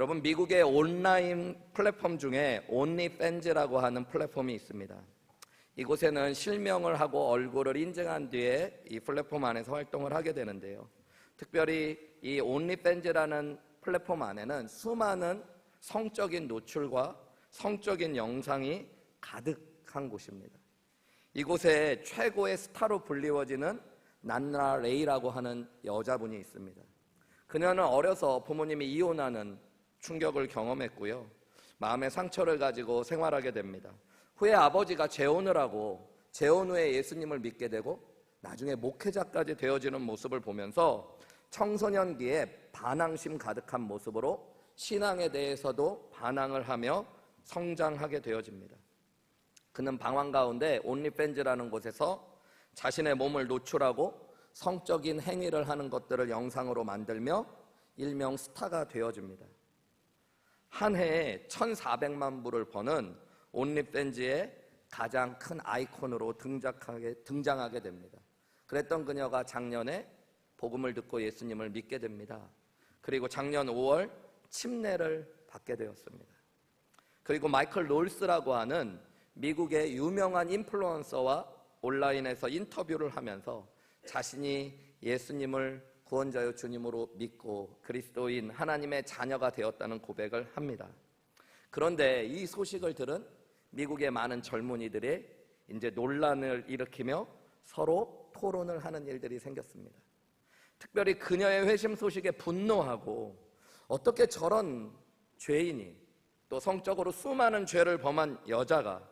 여러분, 미국의 온라인 플랫폼 중에 온리팬즈라고 하는 플랫폼이 있습니다. 이곳에는 실명을 하고 얼굴을 인증한 뒤에 이 플랫폼 안에서 활동을 하게 되는데요. 특별히 이 온리팬즈라는 플랫폼 안에는 수많은 성적인 노출과 성적인 영상이 가득한 곳입니다. 이곳에 최고의 스타로 불리워지는 난나 레이라고 하는 여자분이 있습니다. 그녀는 어려서 부모님이 이혼하는 충격을 경험했고요. 마음의 상처를 가지고 생활하게 됩니다. 후에 아버지가 재혼을 하고 재혼 후에 예수님을 믿게 되고 나중에 목회자까지 되어지는 모습을 보면서 청소년기에 반항심 가득한 모습으로 신앙에 대해서도 반항을 하며 성장하게 되어집니다. 그는 방황 가운데 온리팬즈라는 곳에서 자신의 몸을 노출하고 성적인 행위를 하는 것들을 영상으로 만들며 일명 스타가 되어집니다. 한 해에 1,400만 불을 버는 온리팬즈의 가장 큰 아이콘으로 등장하게 됩니다. 그랬던 그녀가 작년에 복음을 듣고 예수님을 믿게 됩니다. 그리고 작년 5월 침례를 받게 되었습니다. 그리고 마이클 롤스라고 하는 미국의 유명한 인플루언서와 온라인에서 인터뷰를 하면서 자신이 예수님을 구원자요 주님으로 믿고 그리스도인 하나님의 자녀가 되었다는 고백을 합니다. 그런데 이 소식을 들은 미국의 많은 젊은이들이 이제 논란을 일으키며 서로 토론을 하는 일들이 생겼습니다. 특별히 그녀의 회심 소식에 분노하고 어떻게 저런 죄인이 또 성적으로 수많은 죄를 범한 여자가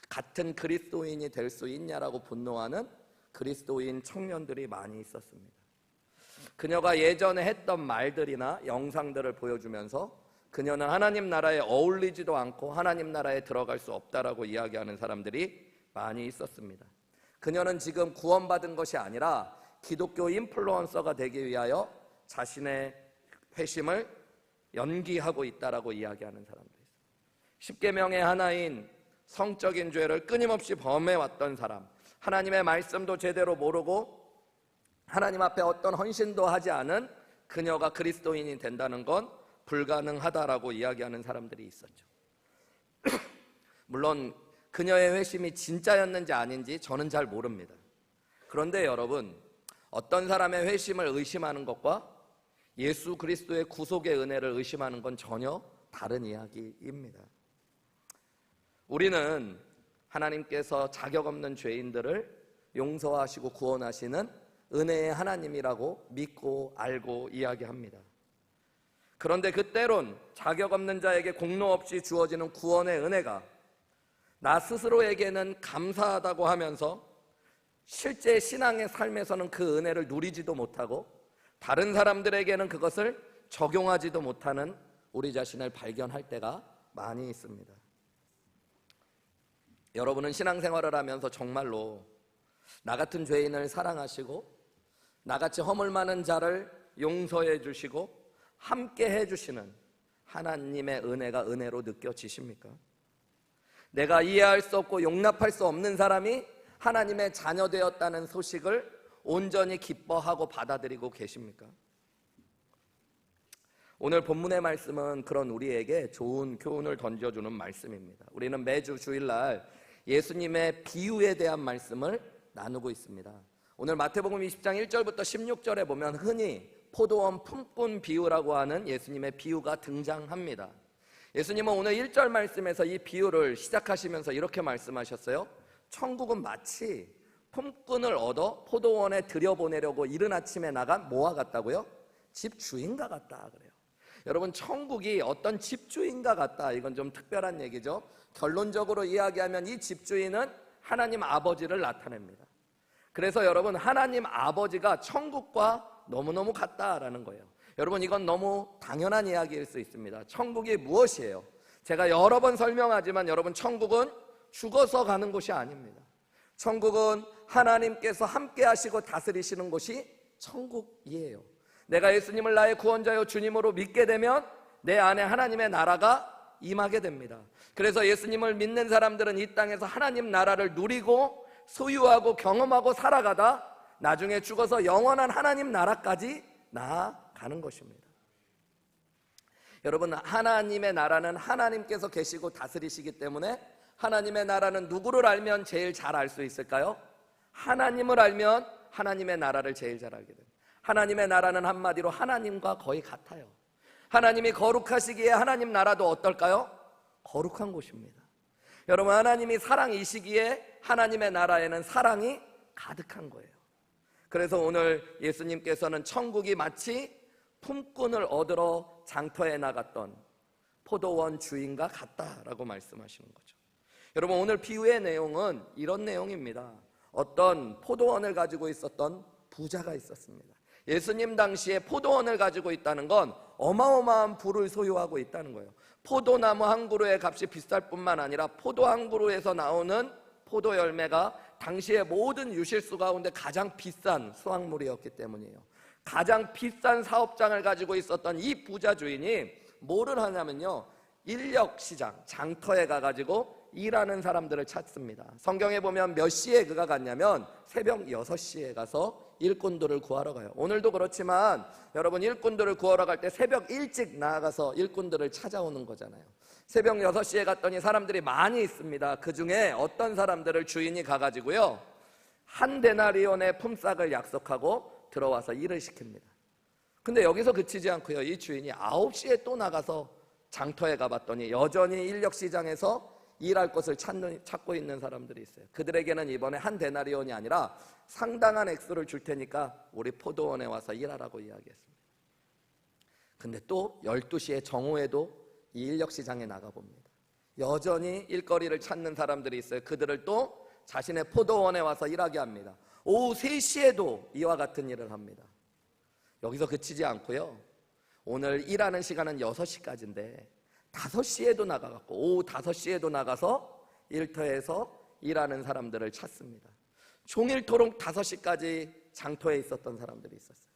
같은 그리스도인이 될 수 있냐라고 분노하는 그리스도인 청년들이 많이 있었습니다. 그녀가 예전에 했던 말들이나 영상들을 보여주면서 그녀는 하나님 나라에 어울리지도 않고 하나님 나라에 들어갈 수 없다라고 이야기하는 사람들이 많이 있었습니다. 그녀는 지금 구원받은 것이 아니라 기독교 인플루언서가 되기 위하여 자신의 회심을 연기하고 있다라고 이야기하는 사람들이 있습니다. 십계명의 하나인 성적인 죄를 끊임없이 범해왔던 사람, 하나님의 말씀도 제대로 모르고 하나님 앞에 어떤 헌신도 하지 않은 그녀가 그리스도인이 된다는 건 불가능하다라고 이야기하는 사람들이 있었죠. 물론 그녀의 회심이 진짜였는지 아닌지 저는 잘 모릅니다. 그런데 여러분, 어떤 사람의 회심을 의심하는 것과 예수 그리스도의 구속의 은혜를 의심하는 건 전혀 다른 이야기입니다. 우리는 하나님께서 자격 없는 죄인들을 용서하시고 구원하시는 은혜의 하나님이라고 믿고 알고 이야기합니다. 그런데 그 때론 자격 없는 자에게 공로 없이 주어지는 구원의 은혜가 나 스스로에게는 감사하다고 하면서 실제 신앙의 삶에서는 그 은혜를 누리지도 못하고 다른 사람들에게는 그것을 적용하지도 못하는 우리 자신을 발견할 때가 많이 있습니다. 여러분은 신앙생활을 하면서 정말로 나 같은 죄인을 사랑하시고 나같이 허물 많은 자를 용서해 주시고 함께 해주시는 하나님의 은혜가 은혜로 느껴지십니까? 내가 이해할 수 없고 용납할 수 없는 사람이 하나님의 자녀 되었다는 소식을 온전히 기뻐하고 받아들이고 계십니까? 오늘 본문의 말씀은 그런 우리에게 좋은 교훈을 던져주는 말씀입니다. 우리는 매주 주일날 예수님의 비유에 대한 말씀을 나누고 있습니다. 오늘 마태복음 20장 1절부터 16절에 보면 흔히 포도원 품꾼 비유라고 하는 예수님의 비유가 등장합니다. 예수님은 오늘 1절 말씀에서 이 비유를 시작하시면서 이렇게 말씀하셨어요. 천국은 마치 품꾼을 얻어 포도원에 들여보내려고 이른 아침에 나간 뭐와 같다고요? 집주인과 같다 그래요. 여러분, 천국이 어떤 집주인과 같다, 이건 좀 특별한 얘기죠. 결론적으로 이야기하면 이 집주인은 하나님 아버지를 나타냅니다. 그래서 여러분, 하나님 아버지가 천국과 너무너무 같다라는 거예요. 여러분, 이건 너무 당연한 이야기일 수 있습니다. 천국이 무엇이에요? 제가 여러 번 설명하지만 여러분, 천국은 죽어서 가는 곳이 아닙니다. 천국은 하나님께서 함께 하시고 다스리시는 곳이 천국이에요. 내가 예수님을 나의 구원자요 주님으로 믿게 되면 내 안에 하나님의 나라가 임하게 됩니다. 그래서 예수님을 믿는 사람들은 이 땅에서 하나님 나라를 누리고 소유하고 경험하고 살아가다 나중에 죽어서 영원한 하나님 나라까지 나아가는 것입니다. 여러분, 하나님의 나라는 하나님께서 계시고 다스리시기 때문에 하나님의 나라는 누구를 알면 제일 잘 알 수 있을까요? 하나님을 알면 하나님의 나라를 제일 잘 알게 됩니다. 하나님의 나라는 한마디로 하나님과 거의 같아요. 하나님이 거룩하시기에 하나님 나라도 어떨까요? 거룩한 곳입니다. 여러분, 하나님이 사랑이시기에 하나님의 나라에는 사랑이 가득한 거예요. 그래서 오늘 예수님께서는 천국이 마치 품꾼을 얻으러 장터에 나갔던 포도원 주인과 같다라고 말씀하시는 거죠. 여러분, 오늘 비유의 내용은 이런 내용입니다. 어떤 포도원을 가지고 있었던 부자가 있었습니다. 예수님 당시에 포도원을 가지고 있다는 건 어마어마한 부를 소유하고 있다는 거예요. 포도나무 한 그루의 값이 비쌀 뿐만 아니라 포도 한 그루에서 나오는 포도 열매가 당시의 모든 유실수 가운데 가장 비싼 수확물이었기 때문이에요. 가장 비싼 사업장을 가지고 있었던 이 부자 주인이 뭐를 하냐면요, 인력시장, 장터에 가가지고 일하는 사람들을 찾습니다. 성경에 보면 몇 시에 그가 갔냐면 새벽 6시에 가서 일꾼들을 구하러 가요. 오늘도 그렇지만 여러분, 일꾼들을 구하러 갈 때 새벽 일찍 나가서 일꾼들을 찾아오는 거잖아요. 새벽 6시에 갔더니 사람들이 많이 있습니다. 그 중에 어떤 사람들을 주인이 가가지고요, 한 데나리온의 품삯을 약속하고 들어와서 일을 시킵니다. 근데 여기서 그치지 않고요, 이 주인이 9시에 또 나가서 장터에 가봤더니 여전히 인력시장에서 일할 곳을 찾고 있는 사람들이 있어요. 그들에게는 이번에 한 데나리온이 아니라 상당한 액수를 줄 테니까 우리 포도원에 와서 일하라고 이야기했습니다. 근데 또 12시에 정오에도 이 인력시장에 나가봅니다. 여전히 일거리를 찾는 사람들이 있어요. 그들을 또 자신의 포도원에 와서 일하게 합니다. 오후 3시에도 이와 같은 일을 합니다. 여기서 그치지 않고요, 오늘 일하는 시간은 6시까지인데 5시에도 나가갖고 오후 5시에도 나가서 일터에서 일하는 사람들을 찾습니다. 종일토록 5시까지 장터에 있었던 사람들이 있었어요.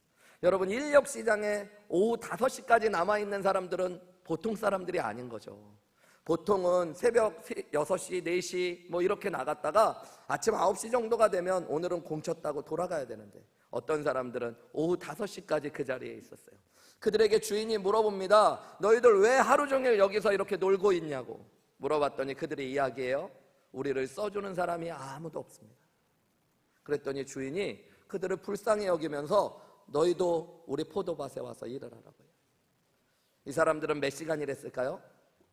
여러분, 인력시장에 오후 5시까지 남아있는 사람들은 보통 사람들이 아닌 거죠. 보통은 새벽 6시, 4시 뭐 이렇게 나갔다가 아침 9시 정도가 되면 오늘은 공쳤다고 돌아가야 되는데 어떤 사람들은 오후 5시까지 그 자리에 있었어요. 그들에게 주인이 물어봅니다. 너희들 왜 하루 종일 여기서 이렇게 놀고 있냐고 물어봤더니 그들이 이야기해요. 우리를 써주는 사람이 아무도 없습니다. 그랬더니 주인이 그들을 불쌍히 여기면서 너희도 우리 포도밭에 와서 일을 하라고요. 이 사람들은 몇 시간 일했을까요?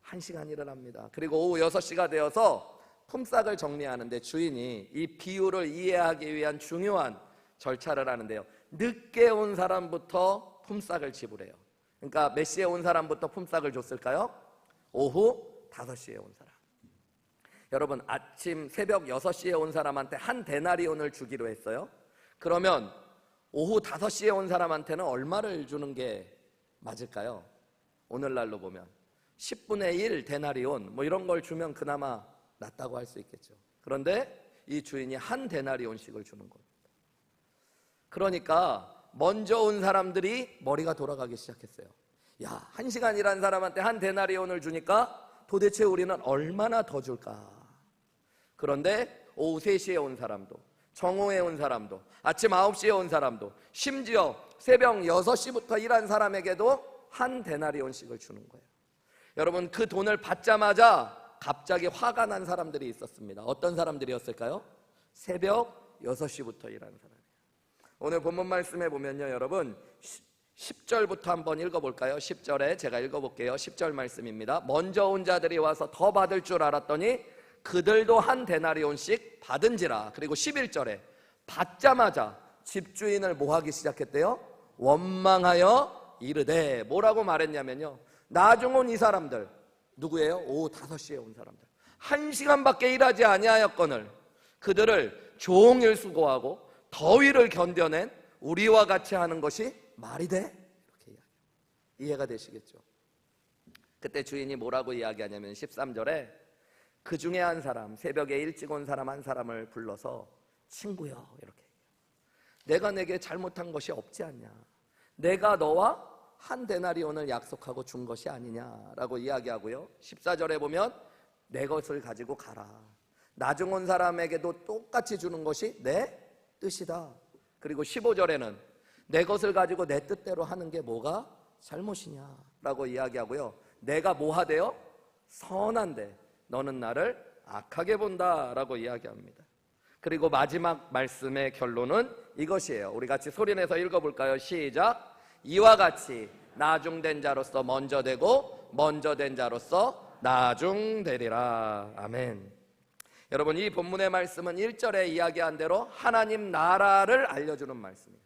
1시간 일을 합니다. 그리고 오후 6시가 되어서 품삯을 정리하는데 주인이 이 비유를 이해하기 위한 중요한 절차를 하는데요, 늦게 온 사람부터 품삯을 지불해요. 그러니까 몇 시에 온 사람부터 품삯을 줬을까요? 오후 5시에 온 사람. 여러분, 아침 새벽 6시에 온 사람한테 한 데나리온을 주기로 했어요. 그러면 오후 5시에 온 사람한테는 얼마를 주는 게 맞을까요? 오늘날로 보면 10분의 1 데나리온 뭐 이런 걸 주면 그나마 낫다고 할 수 있겠죠. 그런데 이 주인이 한 데나리온씩을 주는 겁니다. 그러니까 먼저 온 사람들이 머리가 돌아가기 시작했어요. 야, 1시간 일한 사람한테 한 데나리온을 주니까 도대체 우리는 얼마나 더 줄까? 그런데 오후 3시에 온 사람도, 정오에 온 사람도, 아침 9시에 온 사람도, 심지어 새벽 6시부터 일한 사람에게도 한 데나리온씩을 주는 거예요. 여러분, 그 돈을 받자마자 갑자기 화가 난 사람들이 있었습니다. 어떤 사람들이었을까요? 새벽 6시부터 일하는 사람이에요. 오늘 본문 말씀에 보면요, 여러분 10절부터 한번 읽어볼까요? 10절에 제가 읽어볼게요. 10절 말씀입니다. 먼저 온 자들이 와서 더 받을 줄 알았더니 그들도 한 데나리온씩 받은지라. 그리고 11절에 받자마자 집주인을 뭐 하기 시작했대요? 원망하여 이르되. 뭐라고 말했냐면요, 나중 온 이 사람들 누구예요? 오후 5시에 온 사람들, 1시간밖에 일하지 아니하였거늘 그들을 종일 수고하고 더위를 견뎌낸 우리와 같이 하는 것이 말이 돼? 이렇게 이해가 되시겠죠? 그때 주인이 뭐라고 이야기하냐면 13절에 그 중에 한 사람, 새벽에 일찍 온 사람 한 사람을 불러서 친구여 이렇게 얘기해요. 내가 내게 잘못한 것이 없지 않냐? 내가 너와 한 데나리온을 약속하고 준 것이 아니냐라고 이야기하고요, 14절에 보면 내 것을 가지고 가라. 나중 온 사람에게도 똑같이 주는 것이 내 뜻이다. 그리고 15절에는 내 것을 가지고 내 뜻대로 하는 게 뭐가 잘못이냐 라고 이야기하고요. 내가 뭐 하대요? 선한데 너는 나를 악하게 본다 라고 이야기합니다. 그리고 마지막 말씀의 결론은 이것이에요. 우리 같이 소리내서 읽어볼까요? 시작. 이와 같이 나중된 자로서 먼저 되고 먼저 된 자로서 나중되리라. 아멘. 여러분, 이 본문의 말씀은 1절에 이야기한 대로 하나님 나라를 알려주는 말씀이에요.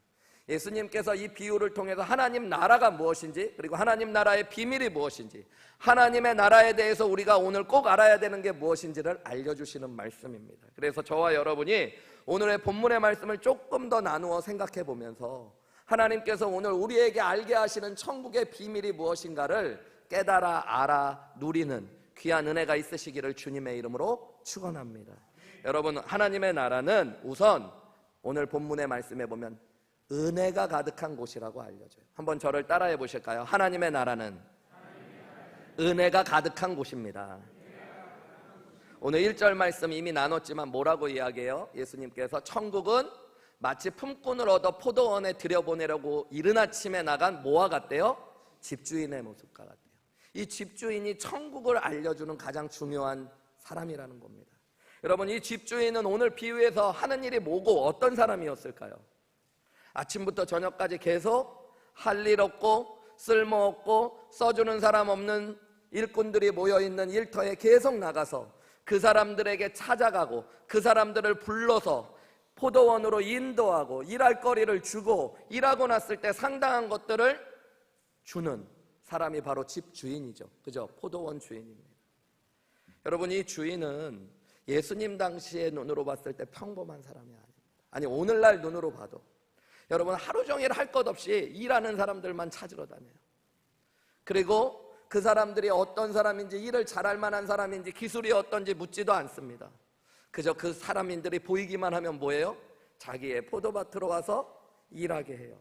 예수님께서 이 비유를 통해서 하나님 나라가 무엇인지, 그리고 하나님 나라의 비밀이 무엇인지, 하나님의 나라에 대해서 우리가 오늘 꼭 알아야 되는 게 무엇인지를 알려주시는 말씀입니다. 그래서 저와 여러분이 오늘의 본문의 말씀을 조금 더 나누어 생각해 보면서 하나님께서 오늘 우리에게 알게 하시는 천국의 비밀이 무엇인가를 깨달아 알아 누리는 귀한 은혜가 있으시기를 주님의 이름으로 축원합니다. 여러분, 하나님의 나라는 우선 오늘 본문의 말씀에 보면 은혜가 가득한 곳이라고 알려져요. 한번 저를 따라해 보실까요? 하나님의 나라는 은혜가 가득한 곳입니다. 오늘 1절 말씀 이미 나눴지만 뭐라고 이야기해요? 예수님께서 천국은 마치 품꾼을 얻어 포도원에 들여보내려고 이른 아침에 나간 뭐와 같대요? 집주인의 모습과 같대요. 이 집주인이 천국을 알려주는 가장 중요한 사람이라는 겁니다. 여러분, 이 집주인은 오늘 비유에서 하는 일이 뭐고 어떤 사람이었을까요? 아침부터 저녁까지 계속 할 일 없고 쓸모없고 써주는 사람 없는 일꾼들이 모여있는 일터에 계속 나가서 그 사람들에게 찾아가고 그 사람들을 불러서 포도원으로 인도하고 일할 거리를 주고 일하고 났을 때 상당한 것들을 주는 사람이 바로 집주인이죠. 그죠? 포도원 주인입니다. 여러분, 이 주인은 예수님 당시의 눈으로 봤을 때 평범한 사람이 아닙니다. 아니, 오늘날 눈으로 봐도 여러분, 하루 종일 할 것 없이 일하는 사람들만 찾으러 다녀요. 그리고 그 사람들이 어떤 사람인지, 일을 잘할 만한 사람인지, 기술이 어떤지 묻지도 않습니다. 그저 그 사람인들이 보이기만 하면 뭐예요? 자기의 포도밭으로 와서 일하게 해요.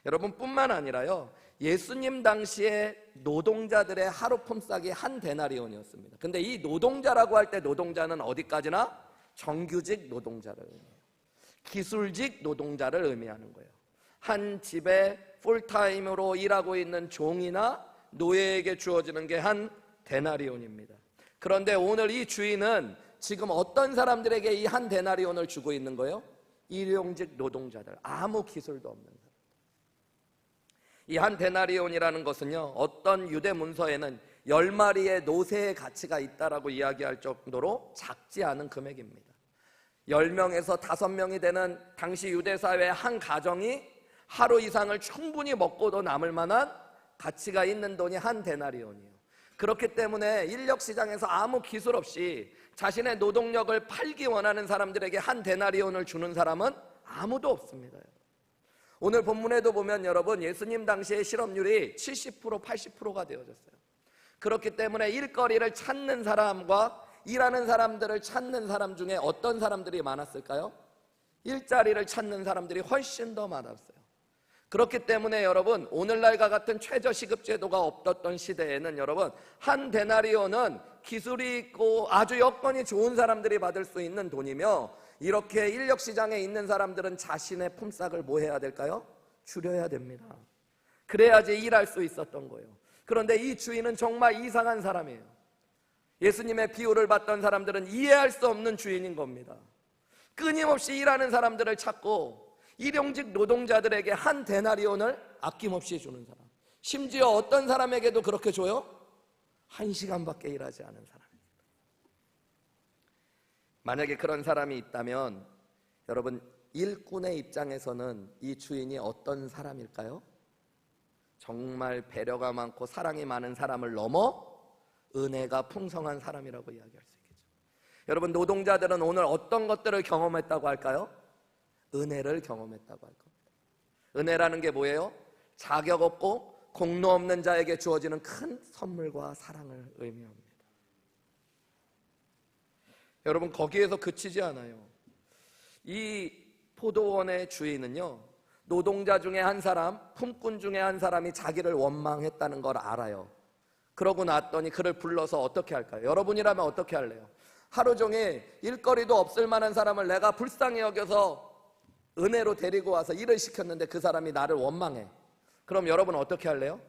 여러분, 뿐만 아니라요, 예수님 당시에 노동자들의 하루 품삯이 한 데나리온이었습니다. 근데 이 노동자라고 할 때 노동자는 어디까지나 정규직 노동자를 의미해요. 기술직 노동자를 의미하는 거예요. 한 집에 풀타임으로 일하고 있는 종이나 노예에게 주어지는 게 한 데나리온입니다. 그런데 오늘 이 주인은 지금 어떤 사람들에게 이 한 데나리온을 주고 있는 거예요? 일용직 노동자들, 아무 기술도 없는 사람. 이 한 데나리온이라는 것은요, 어떤 유대 문서에는 10마리의 노새의 가치가 있다라고 이야기할 정도로 작지 않은 금액입니다. 10명에서 5명이 되는 당시 유대사회의 한 가정이 하루 이상을 충분히 먹고도 남을 만한 가치가 있는 돈이 한 데나리온이에요. 그렇기 때문에 인력시장에서 아무 기술 없이 자신의 노동력을 팔기 원하는 사람들에게 한 데나리온을 주는 사람은 아무도 없습니다. 오늘 본문에도 보면 여러분, 예수님 당시의 실업률이 70%, 80%가 되어졌어요. 그렇기 때문에 일거리를 찾는 사람과 일하는 사람들을 찾는 사람 중에 어떤 사람들이 많았을까요? 일자리를 찾는 사람들이 훨씬 더 많았어요. 그렇기 때문에 여러분, 오늘날과 같은 최저시급제도가 없었던 시대에는 여러분, 한 데나리온은 기술이 있고 아주 여건이 좋은 사람들이 받을 수 있는 돈이며, 이렇게 인력시장에 있는 사람들은 자신의 품삯을 뭐 해야 될까요? 줄여야 됩니다. 그래야지 일할 수 있었던 거예요. 그런데 이 주인은 정말 이상한 사람이에요. 예수님의 비유를 받던 사람들은 이해할 수 없는 주인인 겁니다. 끊임없이 일하는 사람들을 찾고 일용직 노동자들에게 한 데나리온을 아낌없이 주는 사람, 심지어 어떤 사람에게도 그렇게 줘요? 1시간밖에 일하지 않은 사람입니다. 만약에 그런 사람이 있다면 여러분, 일꾼의 입장에서는 이 주인이 어떤 사람일까요? 정말 배려가 많고 사랑이 많은 사람을 넘어 은혜가 풍성한 사람이라고 이야기할 수 있겠죠. 여러분, 노동자들은 오늘 어떤 것들을 경험했다고 할까요? 은혜를 경험했다고 할 겁니다. 은혜라는 게 뭐예요? 자격 없고 공로 없는 자에게 주어지는 큰 선물과 사랑을 의미합니다. 여러분, 거기에서 그치지 않아요. 이 포도원의 주인은요, 노동자 중에 한 사람, 품꾼 중에 한 사람이 자기를 원망했다는 걸 알아요. 그러고 났더니 그를 불러서 어떻게 할까요? 여러분이라면 어떻게 할래요? 하루 종일 일거리도 없을 만한 사람을 내가 불쌍히 여겨서 은혜로 데리고 와서 일을 시켰는데 그 사람이 나를 원망해. 그럼 여러분 어떻게 할래요?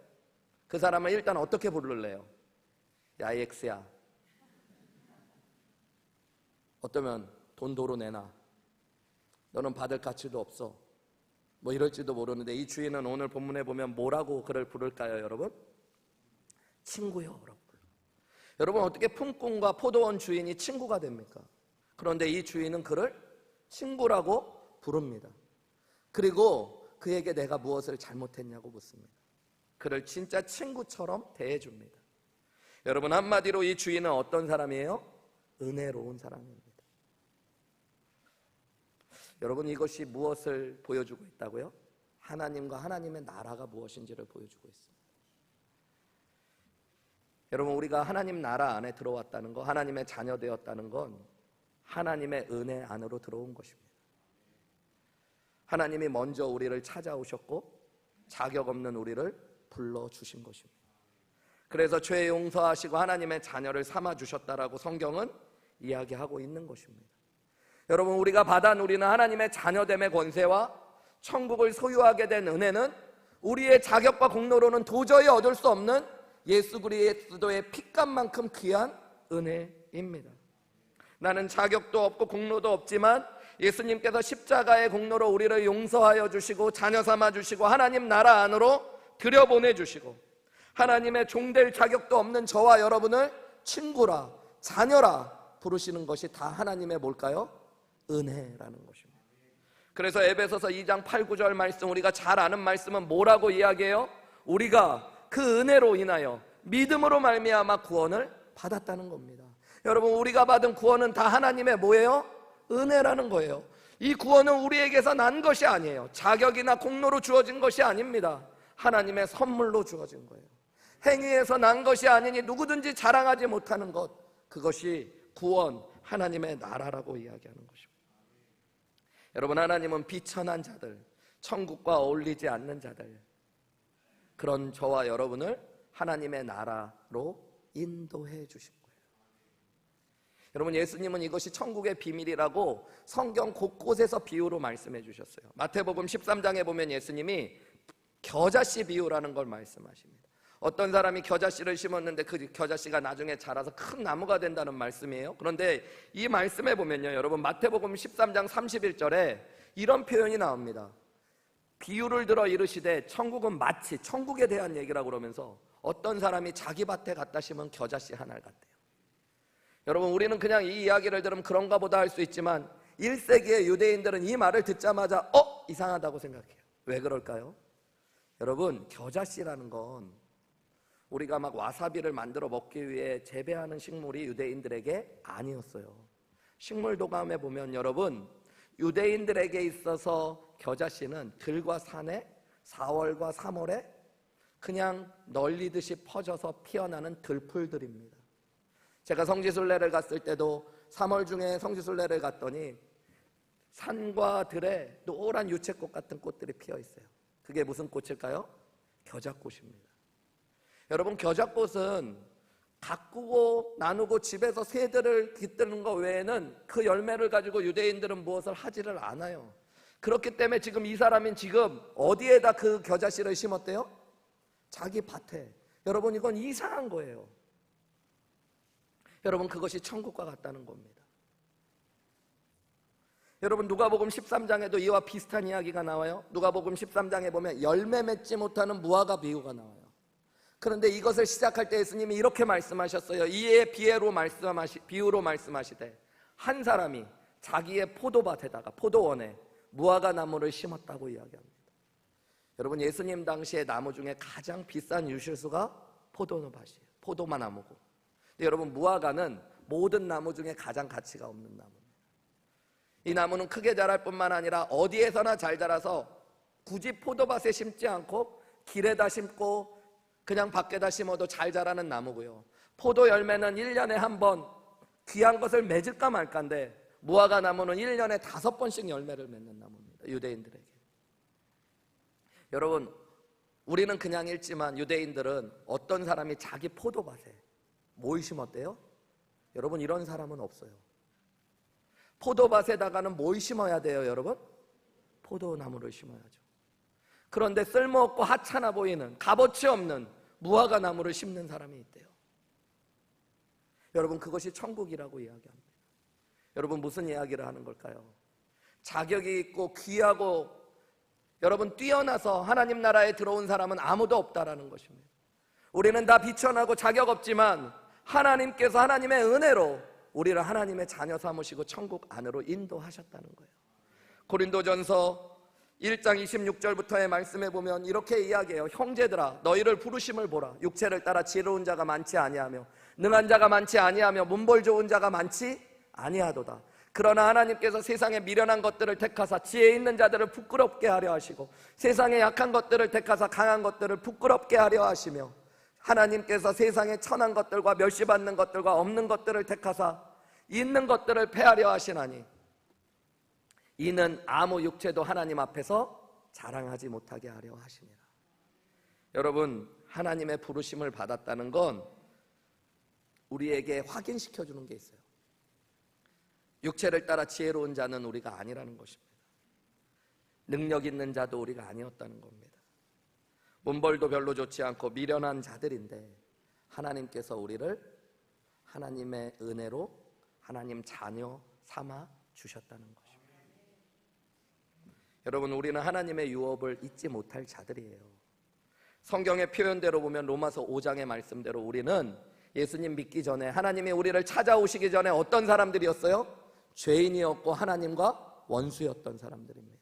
그 사람을 일단 어떻게 부를래요? 야, X야. 어쩌면 돈 도로 내놔. 너는 받을 가치도 없어. 뭐 이럴지도 모르는데 이 주인은 오늘 본문에 보면 뭐라고 그를 부를까요, 여러분? 친구요 라고 불러. 여러분, 어떻게 품꾼과 포도원 주인이 친구가 됩니까? 그런데 이 주인은 그를 친구라고 부릅니다. 그리고 그에게 내가 무엇을 잘못했냐고 묻습니다. 그를 진짜 친구처럼 대해줍니다. 여러분, 한마디로 이 주인은 어떤 사람이에요? 은혜로운 사람입니다. 여러분, 이것이 무엇을 보여주고 있다고요? 하나님과 하나님의 나라가 무엇인지를 보여주고 있습니다. 여러분, 우리가 하나님 나라 안에 들어왔다는 것, 하나님의 자녀 되었다는 건 하나님의 은혜 안으로 들어온 것입니다. 하나님이 먼저 우리를 찾아오셨고 자격 없는 우리를 불러주신 것입니다. 그래서 죄 용서하시고 하나님의 자녀를 삼아주셨다라고 성경은 이야기하고 있는 것입니다. 여러분, 우리가 받아 누리는 하나님의 자녀됨의 권세와 천국을 소유하게 된 은혜는 우리의 자격과 공로로는 도저히 얻을 수 없는 예수 그리스도의 피값만큼 귀한 은혜입니다. 나는 자격도 없고 공로도 없지만 예수님께서 십자가의 공로로 우리를 용서하여 주시고 자녀 삼아 주시고 하나님 나라 안으로 들여보내 주시고 하나님의 종될 자격도 없는 저와 여러분을 친구라, 자녀라 부르시는 것이 다 하나님의 뭘까요? 은혜라는 것입니다. 그래서 에베소서 2장 8, 9절 말씀, 우리가 잘 아는 말씀은 뭐라고 이야기해요? 우리가 그 은혜로 인하여 믿음으로 말미암아 구원을 받았다는 겁니다. 여러분, 우리가 받은 구원은 다 하나님의 뭐예요? 은혜라는 거예요. 이 구원은 우리에게서 난 것이 아니에요. 자격이나 공로로 주어진 것이 아닙니다. 하나님의 선물로 주어진 거예요. 행위에서 난 것이 아니니 누구든지 자랑하지 못하는 것, 그것이 구원, 하나님의 나라라고 이야기하는 것입니다. 여러분, 하나님은 비천한 자들, 천국과 어울리지 않는 자들, 그런 저와 여러분을 하나님의 나라로 인도해 주신 거예요. 여러분, 예수님은 이것이 천국의 비밀이라고 성경 곳곳에서 비유로 말씀해 주셨어요. 마태복음 13장에 보면 예수님이 겨자씨 비유라는 걸 말씀하십니다. 어떤 사람이 겨자씨를 심었는데 그 겨자씨가 나중에 자라서 큰 나무가 된다는 말씀이에요. 그런데 이 말씀에 보면요, 여러분, 마태복음 13장 31절에 이런 표현이 나옵니다. 비유를 들어 이르시되 천국은 마치, 천국에 대한 얘기라고 그러면서 어떤 사람이 자기 밭에 갖다 심은 겨자씨 하나를 같대요. 여러분, 우리는 그냥 이 이야기를 들으면 그런가 보다 할 수 있지만 1세기의 유대인들은 이 말을 듣자마자 이상하다고 생각해요. 왜 그럴까요? 여러분, 겨자씨라는 건 우리가 막 와사비를 만들어 먹기 위해 재배하는 식물이 유대인들에게 아니었어요. 식물도감에 보면 여러분, 유대인들에게 있어서 겨자씨는 들과 산에 4월과 3월에 그냥 널리듯이 퍼져서 피어나는 들풀들입니다. 제가 성지순례를 갔을 때도 3월 중에 성지순례를 갔더니 산과 들에 노란 유채꽃 같은 꽃들이 피어 있어요. 그게 무슨 꽃일까요? 겨자꽃입니다. 여러분, 겨자꽃은 가꾸고 나누고 집에서 새들을 깃드는 것 외에는 그 열매를 가지고 유대인들은 무엇을 하지를 않아요. 그렇기 때문에 지금 이 사람은 지금 어디에다 그 겨자씨를 심었대요? 자기 밭에. 여러분, 이건 이상한 거예요. 여러분, 그것이 천국과 같다는 겁니다. 여러분, 누가복음 13장에도 이와 비슷한 이야기가 나와요. 누가복음 13장에 보면 열매 맺지 못하는 무화과 비유가 나와요. 그런데 이것을 시작할 때 예수님이 이렇게 말씀하셨어요. 이에 비유로 말씀하시되 한 사람이 자기의 포도밭에다가, 포도원에 무화과 나무를 심었다고 이야기합니다. 여러분, 예수님 당시의 나무 중에 가장 비싼 유실수가 포도밭이에요. 포도나무고. 여러분, 무화과는 모든 나무 중에 가장 가치가 없는 나무입니다. 이 나무는 크게 자랄 뿐만 아니라 어디에서나 잘 자라서 굳이 포도밭에 심지 않고 길에다 심고 그냥 밖에다 심어도 잘 자라는 나무고요. 포도 열매는 1년에 한 번 귀한 것을 맺을까 말까인데 무화과 나무는 1년에 5번씩 열매를 맺는 나무입니다. 유대인들에게. 여러분, 우리는 그냥 읽지만 유대인들은 어떤 사람이 자기 포도밭에 뭘 심었대요? 여러분, 이런 사람은 없어요. 포도밭에다가는 뭘 심어야 돼요, 여러분? 포도나무를 심어야죠. 그런데 쓸모없고 하찮아 보이는, 값어치 없는 무화과 나무를 심는 사람이 있대요. 여러분, 그것이 천국이라고 이야기합니다. 여러분, 무슨 이야기를 하는 걸까요? 자격이 있고 귀하고 여러분 뛰어나서 하나님 나라에 들어온 사람은 아무도 없다라는 것입니다. 우리는 다 비천하고 자격 없지만 하나님께서 하나님의 은혜로 우리를 하나님의 자녀 삼으시고 천국 안으로 인도하셨다는 거예요. 고린도전서 1장 26절부터의 말씀에 보면 이렇게 이야기해요. 형제들아, 너희를 부르심을 보라. 육체를 따라 지혜로운 자가 많지 아니하며 능한 자가 많지 아니하며 문벌 좋은 자가 많지 아니하도다. 그러나 하나님께서 세상에 미련한 것들을 택하사 지혜 있는 자들을 부끄럽게 하려 하시고 세상에 약한 것들을 택하사 강한 것들을 부끄럽게 하려 하시며 하나님께서 세상에 천한 것들과 멸시받는 것들과 없는 것들을 택하사 있는 것들을 패하려 하시나니 이는 아무 육체도 하나님 앞에서 자랑하지 못하게 하려 하시니라. 여러분, 하나님의 부르심을 받았다는 건 우리에게 확인시켜 주는 게 있어요. 육체를 따라 지혜로운 자는 우리가 아니라는 것입니다. 능력 있는 자도 우리가 아니었다는 겁니다. 문벌도 별로 좋지 않고 미련한 자들인데 하나님께서 우리를 하나님의 은혜로 하나님 자녀 삼아 주셨다는 것입니다. 여러분, 우리는 하나님의 유업을 잊지 못할 자들이에요. 성경의 표현대로 보면 로마서 5장의 말씀대로 우리는 예수님 믿기 전에 하나님이 우리를 찾아오시기 전에 어떤 사람들이었어요? 죄인이었고 하나님과 원수였던 사람들입니다.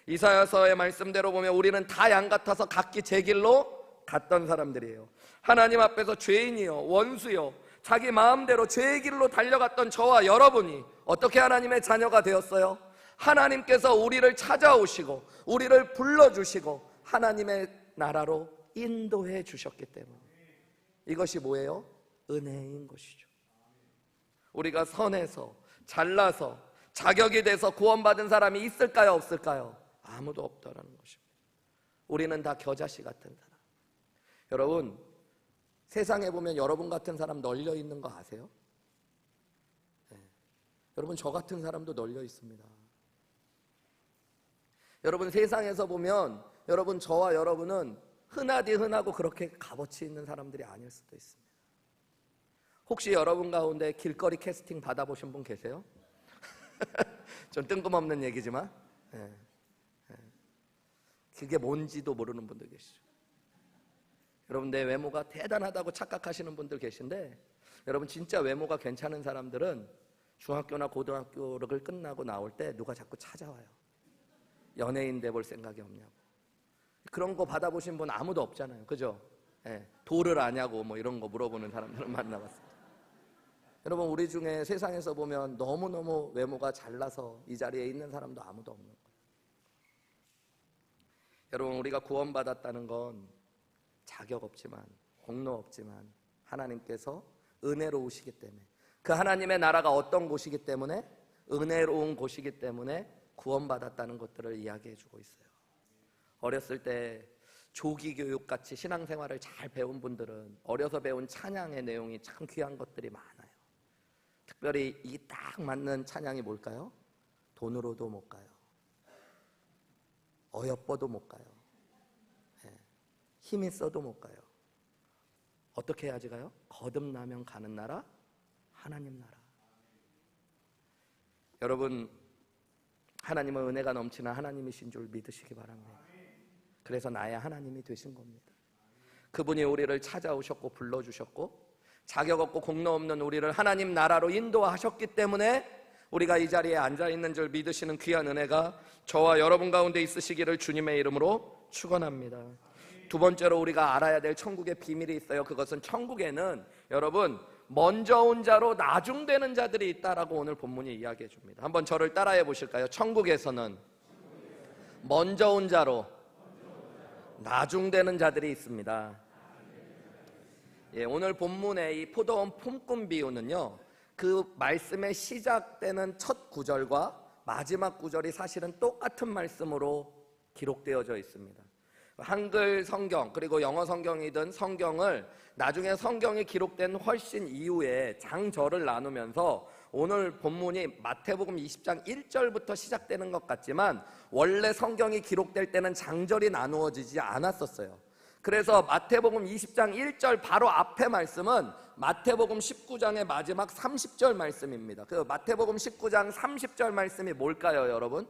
이사야서의 말씀대로 보면 우리는 다 양 같아서 각기 제 길로 갔던 사람들이에요. 하나님 앞에서 죄인이요 원수요 자기 마음대로 죄의 길로 달려갔던 저와 여러분이 어떻게 하나님의 자녀가 되었어요? 하나님께서 우리를 찾아오시고 우리를 불러주시고 하나님의 나라로 인도해 주셨기 때문에 이것이 뭐예요? 은혜인 것이죠. 우리가 선해서 잘나서 자격이 돼서 구원받은 사람이 있을까요? 없을까요? 아무도 없다라는 것입니다. 우리는 다 겨자씨 같은 사람. 여러분, 세상에 보면 여러분 같은 사람 널려 있는 거 아세요? 네. 여러분, 저 같은 사람도 널려 있습니다. 여러분, 세상에서 보면 여러분, 저와 여러분은 흔하디 흔하고 그렇게 값어치 있는 사람들이 아닐 수도 있습니다. 혹시 여러분 가운데 길거리 캐스팅 받아보신 분 계세요? 좀 뜬금없는 얘기지만 그게 뭔지도 모르는 분들 계시죠. 여러분, 내 외모가 대단하다고 착각하시는 분들 계신데 여러분, 진짜 외모가 괜찮은 사람들은 중학교나 고등학교를 끝나고 나올 때 누가 자꾸 찾아와요. 연예인 돼볼 생각이 없냐고. 그런 거 받아보신 분 아무도 없잖아요. 그죠? 도를 아냐고 뭐 이런 거 물어보는 사람들은 만나봤어요. 여러분, 우리 중에 세상에서 보면 너무너무 외모가 잘나서 이 자리에 있는 사람도 아무도 없는 거예요. 여러분, 우리가 구원받았다는 건 자격 없지만 공로 없지만 하나님께서 은혜로우시기 때문에 그 하나님의 나라가 어떤 곳이기 때문에 은혜로운 곳이기 때문에 구원받았다는 것들을 이야기해 주고 있어요. 어렸을 때 조기 교육같이 신앙생활을 잘 배운 분들은 어려서 배운 찬양의 내용이 참 귀한 것들이 많아요. 특별히 이 딱 맞는 찬양이 뭘까요? 돈으로도 못 가요. 어여뻐도 못 가요. 힘이 써도 못 가요. 어떻게 해야지 가요? 거듭나면 가는 나라, 하나님 나라. 여러분, 하나님은 은혜가 넘치는 하나님이신 줄 믿으시기 바랍니다. 그래서 나의 하나님이 되신 겁니다. 그분이 우리를 찾아오셨고 불러주셨고 자격 없고 공로 없는 우리를 하나님 나라로 인도하셨기 때문에 우리가 이 자리에 앉아있는 줄 믿으시는 귀한 은혜가 저와 여러분 가운데 있으시기를 주님의 이름으로 축원합니다. 두 번째로 우리가 알아야 될 천국의 비밀이 있어요. 그것은 천국에는 여러분 먼저 온 자로 나중되는 자들이 있다라고 오늘 본문이 이야기해 줍니다. 한번 저를 따라해 보실까요? 천국에서는 먼저 온 자로 나중되는 자들이 있습니다. 오늘 본문의 이 포도원 품꾼 비유는요, 그 말씀의 시작되는 첫 구절과 마지막 구절이 사실은 똑같은 말씀으로 기록되어져 있습니다. 한글 성경 그리고 영어 성경이든 성경을 나중에 성경이 기록된 훨씬 이후에 장절을 나누면서 오늘 본문이 마태복음 20장 1절부터 시작되는 것 같지만 원래 성경이 기록될 때는 장절이 나누어지지 않았었어요. 그래서 마태복음 20장 1절 바로 앞에 말씀은 마태복음 19장의 마지막 30절 말씀입니다. 그 마태복음 19장 30절 말씀이 뭘까요, 여러분?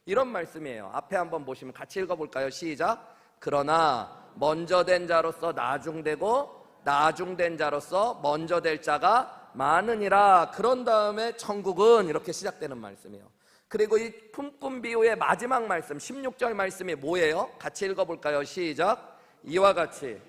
이런 말씀이에요. 앞에 한번 보시면 같이 읽어볼까요? 시작. 그러나 먼저 된 자로서 나중되고 나중된 자로서 먼저 될 자가 많으니라. 그런 다음에 천국은 이렇게 시작되는 말씀이에요. 그리고 이 품꾼 비유의 마지막 말씀 16절 말씀이 뭐예요? 같이 읽어볼까요? 시작. 이와 같이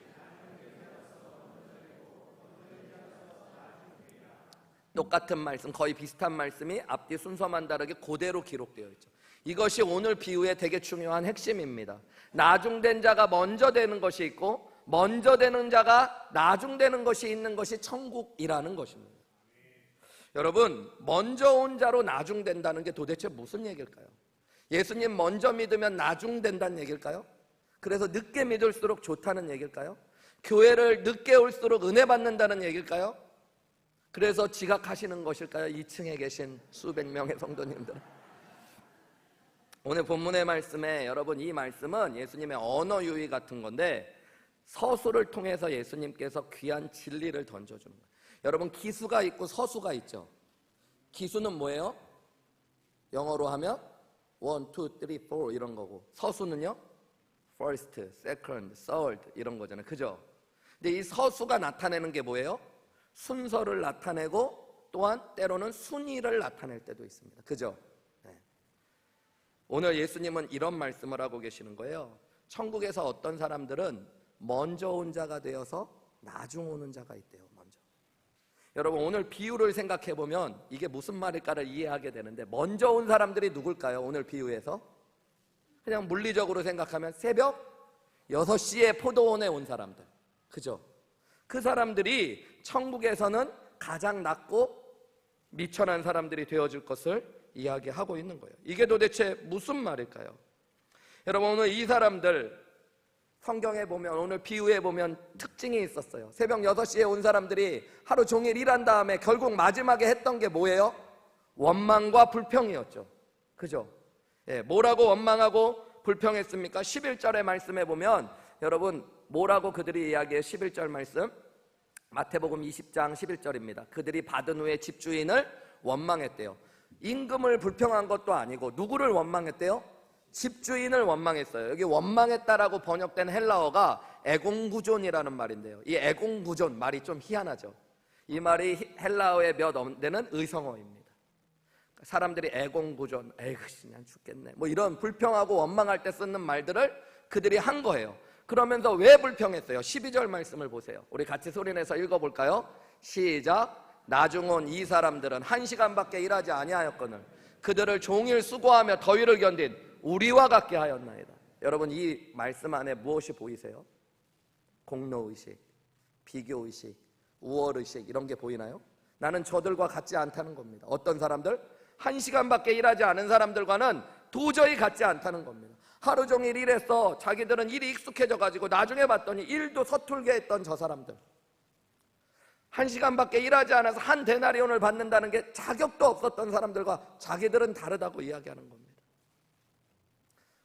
똑같은 말씀, 거의 비슷한 말씀이 앞뒤 순서만 다르게 그대로 기록되어 있죠. 이것이 오늘 비유의 되게 중요한 핵심입니다. 나중된 자가 먼저 되는 것이 있고 먼저 되는 자가 나중되는 것이 있는 것이 천국이라는 것입니다. 여러분, 먼저 온 자로 나중된다는 게 도대체 무슨 얘기일까요? 예수님 먼저 믿으면 나중된다는 얘기일까요? 그래서 늦게 믿을수록 좋다는 얘기일까요? 교회를 늦게 올수록 은혜 받는다는 얘기일까요? 그래서 지각하시는 것일까요? 2층에 계신 수백 명의 성도님들. 오늘 본문의 말씀에 여러분, 이 말씀은 예수님의 언어 유희 같은 건데 서술을 통해서 예수님께서 귀한 진리를 던져주는 거예요. 여러분, 기수가 있고 서수가 있죠. 기수는 뭐예요? 영어로 하면 1, 2, 3, 4 이런 거고, 서수는요? first, second, third 이런 거잖아요. 그죠? 근데 이 서수가 나타내는 게 뭐예요? 순서를 나타내고 또한 때로는 순위를 나타낼 때도 있습니다. 그죠? 네. 오늘 예수님은 이런 말씀을 하고 계시는 거예요. 천국에서 어떤 사람들은 먼저 온 자가 되어서 나중 오는 자가 있대요. 먼저. 여러분, 오늘 비유를 생각해 보면 이게 무슨 말일까를 이해하게 되는데, 먼저 온 사람들이 누굴까요? 오늘 비유에서 그냥 물리적으로 생각하면 새벽 6시에 포도원에 온 사람들, 그죠? 그 사람들이 천국에서는 가장 낮고 미천한 사람들이 되어질 것을 이야기하고 있는 거예요. 이게 도대체 무슨 말일까요? 여러분, 오늘 이 사람들 성경에 보면, 오늘 비유에 보면 특징이 있었어요. 새벽 6시에 온 사람들이 하루 종일 일한 다음에 결국 마지막에 했던 게 뭐예요? 원망과 불평이었죠. 그죠? 예, 뭐라고 원망하고 불평했습니까? 11절의 말씀에 보면 여러분, 뭐라고 그들이 이야기해요? 11절 말씀 마태복음 20장 11절입니다. 그들이 받은 후에 집주인을 원망했대요. 임금을 불평한 것도 아니고 누구를 원망했대요? 집주인을 원망했어요. 여기 원망했다라고 번역된 헬라어가 에공구존이라는 말인데요. 이 에공구존 말이 좀 희한하죠. 이 말이 헬라어의 몇 없는 의성어입니다. 사람들이 애공구전, 에이구 그냥 죽겠네, 뭐 이런 불평하고 원망할 때 쓰는 말들을 그들이 한 거예요. 그러면서 왜 불평했어요? 12절 말씀을 보세요. 우리 같이 소리내서 읽어볼까요? 시작. 나중 온 이 사람들은 1시간밖에 일하지 아니하였거늘 그들을 종일 수고하며 더위를 견딘 우리와 같게 하였나이다. 여러분, 이 말씀 안에 무엇이 보이세요? 공로의식, 비교의식, 우월의식 이런 게 보이나요? 나는 저들과 같지 않다는 겁니다. 어떤 사람들? 1시간밖에 일하지 않은 사람들과는 도저히 같지 않다는 겁니다. 하루 종일 일해서 자기들은 일이 익숙해져 가지고 나중에 봤더니 일도 서툴게 했던 저 사람들, 1시간밖에 일하지 않아서 한 데나리온을 받는다는 게 자격도 없었던 사람들과 자기들은 다르다고 이야기하는 겁니다.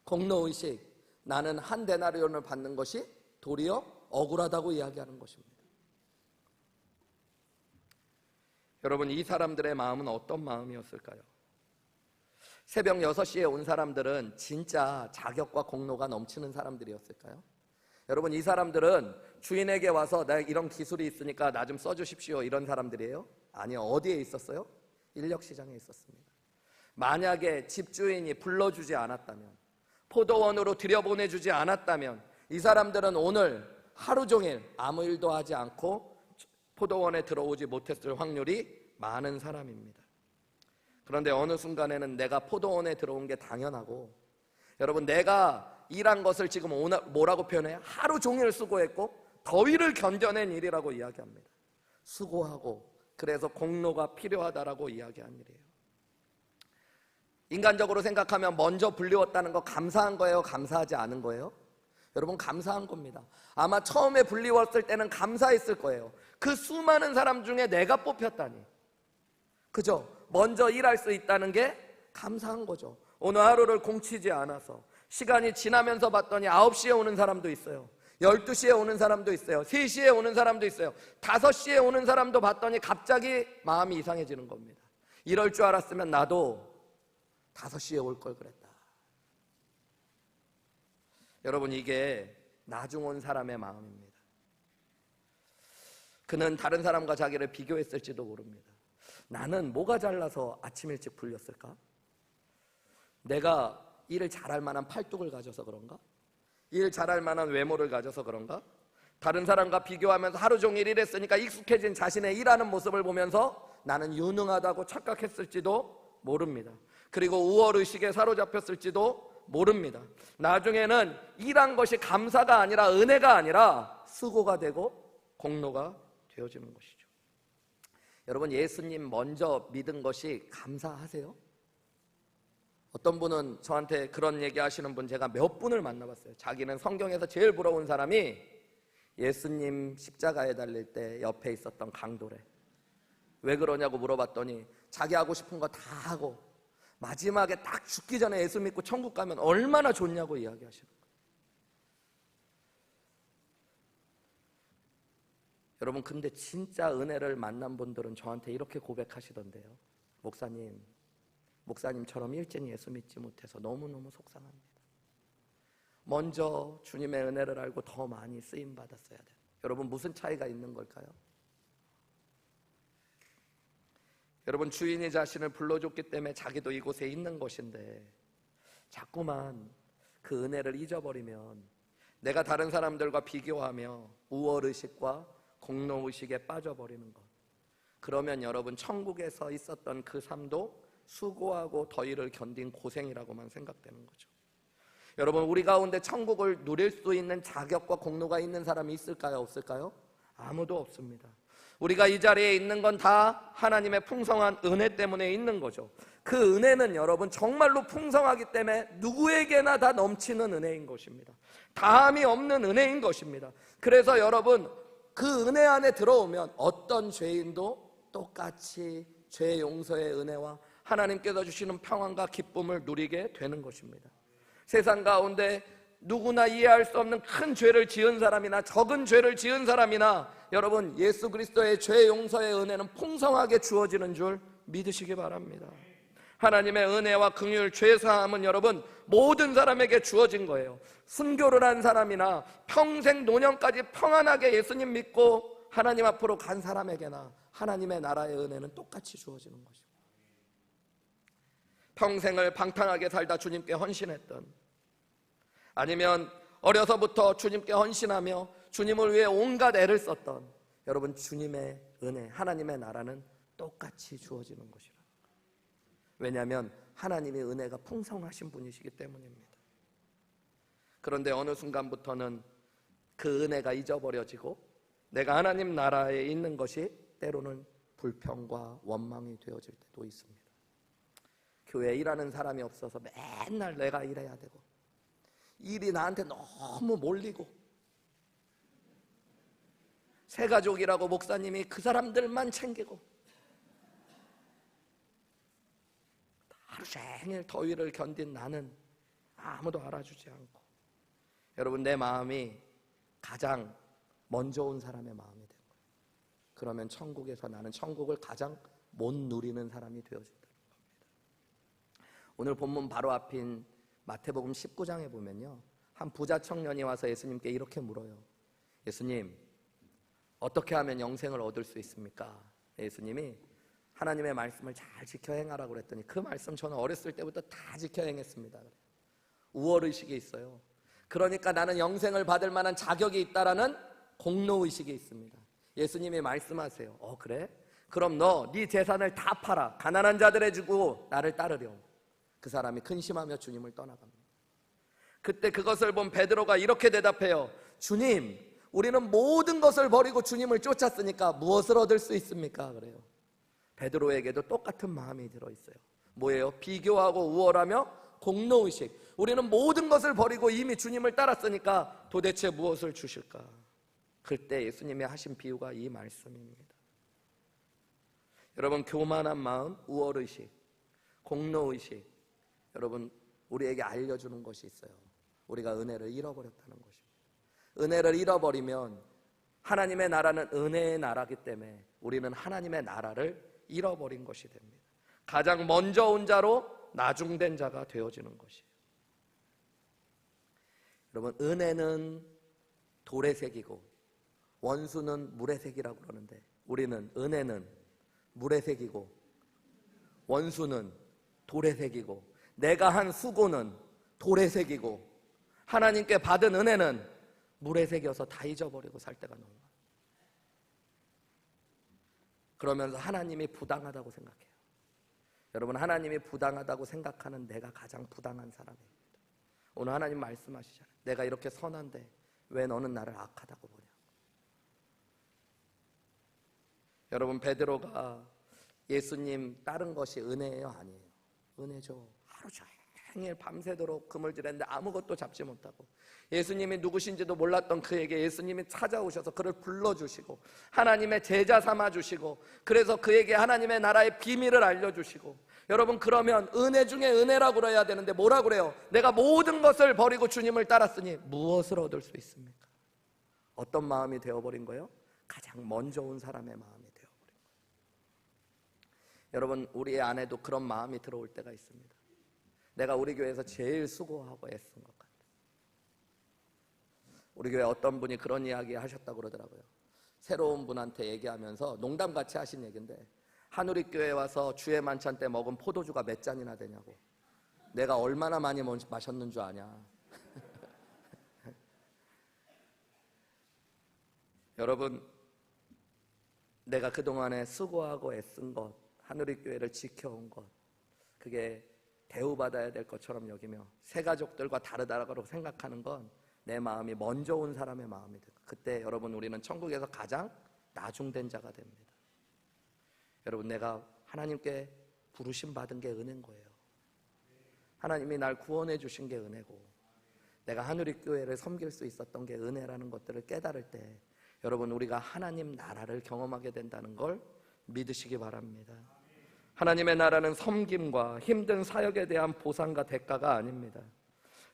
공로의식, 나는 한 데나리온을 받는 것이 도리어 억울하다고 이야기하는 것입니다. 여러분, 이 사람들의 마음은 어떤 마음이었을까요? 새벽 6시에 온 사람들은 진짜 자격과 공로가 넘치는 사람들이었을까요? 여러분, 이 사람들은 주인에게 와서 나 이런 기술이 있으니까 나 좀 써주십시오 이런 사람들이에요? 아니요. 어디에 있었어요? 인력시장에 있었습니다. 만약에 집주인이 불러주지 않았다면, 포도원으로 들여보내주지 않았다면 이 사람들은 오늘 하루 종일 아무 일도 하지 않고 포도원에 들어오지 못했을 확률이 많은 사람입니다. 그런데 어느 순간에는 내가 포도원에 들어온 게 당연하고, 여러분, 내가 일한 것을 지금 뭐라고 표현해요? 하루 종일 수고했고 더위를 견뎌낸 일이라고 이야기합니다. 수고하고 그래서 공로가 필요하다라고 이야기한 일이에요. 인간적으로 생각하면 먼저 불리웠다는 거 감사한 거예요? 감사하지 않은 거예요? 여러분, 감사한 겁니다. 아마 처음에 불리웠을 때는 감사했을 거예요. 그 수많은 사람 중에 내가 뽑혔다니, 그죠? 먼저 일할 수 있다는 게 감사한 거죠. 오늘 하루를 공치지 않아서 시간이 지나면서 봤더니 9시에 오는 사람도 있어요. 12시에 오는 사람도 있어요. 3시에 오는 사람도 있어요. 5시에 오는 사람도 봤더니 갑자기 마음이 이상해지는 겁니다. 이럴 줄 알았으면 나도 5시에 올 걸 그랬다. 여러분, 이게 나중 온 사람의 마음입니다. 그는 다른 사람과 자기를 비교했을지도 모릅니다. 나는 뭐가 잘나서 아침 일찍 불렸을까? 내가 일을 잘할 만한 팔뚝을 가져서 그런가? 일 잘할 만한 외모를 가져서 그런가? 다른 사람과 비교하면서 하루 종일 일했으니까 익숙해진 자신의 일하는 모습을 보면서 나는 유능하다고 착각했을지도 모릅니다. 그리고 우월의식에 사로잡혔을지도 모릅니다. 나중에는 일한 것이 감사가 아니라 은혜가 아니라 수고가 되고 공로가 되어지는 것이죠. 여러분, 예수님 먼저 믿은 것이 감사하세요? 어떤 분은 저한테 그런 얘기 하시는 분 제가 몇 분을 만나봤어요. 자기는 성경에서 제일 부러운 사람이 예수님 십자가에 달릴 때 옆에 있었던 강도래. 왜 그러냐고 물어봤더니 자기 하고 싶은 거 다 하고 마지막에 딱 죽기 전에 예수 믿고 천국 가면 얼마나 좋냐고 이야기하시는 거예요. 여러분, 근데 진짜 은혜를 만난 분들은 저한테 이렇게 고백하시던데요. 목사님처럼 일찍 예수 믿지 못해서 너무너무 속상합니다. 먼저 주님의 은혜를 알고 더 많이 쓰임 받았어야 돼요. 여러분, 무슨 차이가 있는 걸까요? 여러분, 주인이 자신을 불러줬기 때문에 자기도 이곳에 있는 것인데 자꾸만 그 은혜를 잊어버리면 내가 다른 사람들과 비교하며 우월의식과 공로의식에 빠져버리는 것. 그러면 여러분, 천국에서 있었던 그 삶도 수고하고 더위를 견딘 고생이라고만 생각되는 거죠. 여러분, 우리 가운데 천국을 누릴 수 있는 자격과 공로가 있는 사람이 있을까요? 없을까요? 아무도 없습니다. 우리가 이 자리에 있는 건 다 하나님의 풍성한 은혜 때문에 있는 거죠. 그 은혜는 여러분 정말로 풍성하기 때문에 누구에게나 다 넘치는 은혜인 것입니다. 다함이 없는 은혜인 것입니다. 그래서 여러분, 그 은혜 안에 들어오면 어떤 죄인도 똑같이 죄 용서의 은혜와 하나님께서 주시는 평안과 기쁨을 누리게 되는 것입니다. 세상 가운데 누구나 이해할 수 없는 큰 죄를 지은 사람이나 적은 죄를 지은 사람이나 여러분, 예수 그리스도의 죄 용서의 은혜는 풍성하게 주어지는 줄 믿으시기 바랍니다. 하나님의 은혜와 긍휼, 죄 사함은 여러분 모든 사람에게 주어진 거예요. 순교를 한 사람이나 평생 노년까지 평안하게 예수님 믿고 하나님 앞으로 간 사람에게나 하나님의 나라의 은혜는 똑같이 주어지는 것입니다. 평생을 방탕하게 살다 주님께 헌신했던, 아니면 어려서부터 주님께 헌신하며 주님을 위해 온갖 애를 썼던 여러분, 주님의 은혜, 하나님의 나라는 똑같이 주어지는 것이라. 왜냐하면 하나님의 은혜가 풍성하신 분이시기 때문입니다. 그런데 어느 순간부터는 그 은혜가 잊어버려지고 내가 하나님 나라에 있는 것이 때로는 불평과 원망이 되어질 때도 있습니다. 교회에 일하는 사람이 없어서 맨날 내가 일해야 되고 일이 나한테 너무 몰리고 새가족이라고 목사님이 그 사람들만 챙기고 하루 종일 더위를 견딘 나는 아무도 알아주지 않고, 여러분, 내 마음이 가장 먼저 온 사람의 마음이 된 거예요. 그러면 천국에서 나는 천국을 가장 못 누리는 사람이 되어진다는 겁니다. 오늘 본문 바로 앞인 마태복음 19장에 보면요, 한 부자 청년이 와서 예수님께 이렇게 물어요. 예수님, 어떻게 하면 영생을 얻을 수 있습니까? 예수님이 하나님의 말씀을 잘 지켜 행하라고 그랬더니 그 말씀 저는 어렸을 때부터 다 지켜 행했습니다. 우월의식이 있어요. 그러니까 나는 영생을 받을 만한 자격이 있다라는 공로의식이 있습니다. 예수님이 말씀하세요. 그래? 그럼 너 네 재산을 다 팔아 가난한 자들에 주고 나를 따르렴. 그 사람이 근심하며 주님을 떠나갑니다. 그때 그것을 본 베드로가 이렇게 대답해요. 주님, 우리는 모든 것을 버리고 주님을 쫓았으니까 무엇을 얻을 수 있습니까? 그래요. 베드로에게도 똑같은 마음이 들어있어요. 뭐예요? 비교하고 우월하며 공로의식. 우리는 모든 것을 버리고 이미 주님을 따랐으니까 도대체 무엇을 주실까? 그때 예수님이 하신 비유가 이 말씀입니다. 여러분, 교만한 마음, 우월의식, 공로의식, 여러분, 우리에게 알려주는 것이 있어요. 우리가 은혜를 잃어버렸다는 것입니다. 은혜를 잃어버리면 하나님의 나라는 은혜의 나라이기 때문에 우리는 하나님의 나라를 잃어버린 것이 됩니다. 가장 먼저 온 자로 나중된 자가 되어지는 것이에요. 여러분, 은혜는 돌의 색이고 원수는 물의 색이라고 그러는데, 우리는 은혜는 물의 색이고 원수는 돌의 색이고, 내가 한 수고는 돌의 색이고, 하나님께 받은 은혜는 물의 색이어서 다 잊어버리고 살 때가 너무 많아요. 그러면서 하나님이 부당하다고 생각해요. 여러분, 하나님이 부당하다고 생각하는 내가 가장 부당한 사람입니다. 오늘 하나님 말씀하시잖아요. 내가 이렇게 선한데 왜 너는 나를 악하다고 보냐. 여러분, 베드로가 예수님 따른 것이 은혜예요? 아니에요? 은혜죠. 하루 종일 밤새도록 그물질했는데 아무것도 잡지 못하고, 예수님이 누구신지도 몰랐던 그에게 예수님이 찾아오셔서 그를 불러주시고 하나님의 제자 삼아주시고, 그래서 그에게 하나님의 나라의 비밀을 알려주시고. 여러분, 그러면 은혜 중에 은혜라고 그래야 되는데 뭐라 그래요? 내가 모든 것을 버리고 주님을 따랐으니 무엇을 얻을 수 있습니까? 어떤 마음이 되어버린 거예요? 가장 먼저 온 사람의 마음이 되어버린 거예요. 여러분, 우리 안에도 그런 마음이 들어올 때가 있습니다. 내가 우리 교회에서 제일 수고하고 애쓴 것 같아요. 우리 교회 어떤 분이 그런 이야기 하셨다고 그러더라고요. 새로운 분한테 얘기하면서 농담같이 하신 얘기인데, 한우리교회에 와서 주의 만찬 때 먹은 포도주가 몇 잔이나 되냐고. 내가 얼마나 많이 마셨는 줄 아냐. 여러분, 내가 그동안에 수고하고 애쓴 것, 한우리교회를 지켜온 것, 그게 대우받아야 될 것처럼 여기며 새 가족들과 다르다고 생각하는 건 내 마음이 먼저 온 사람의 마음이 돼요. 그때 여러분, 우리는 천국에서 가장 나중된 자가 됩니다. 여러분, 내가 하나님께 부르심 받은 게 은혜인 거예요. 하나님이 날 구원해 주신 게 은혜고, 내가 한우리교회를 섬길 수 있었던 게 은혜라는 것들을 깨달을 때 여러분, 우리가 하나님 나라를 경험하게 된다는 걸 믿으시기 바랍니다. 하나님의 나라는 섬김과 힘든 사역에 대한 보상과 대가가 아닙니다.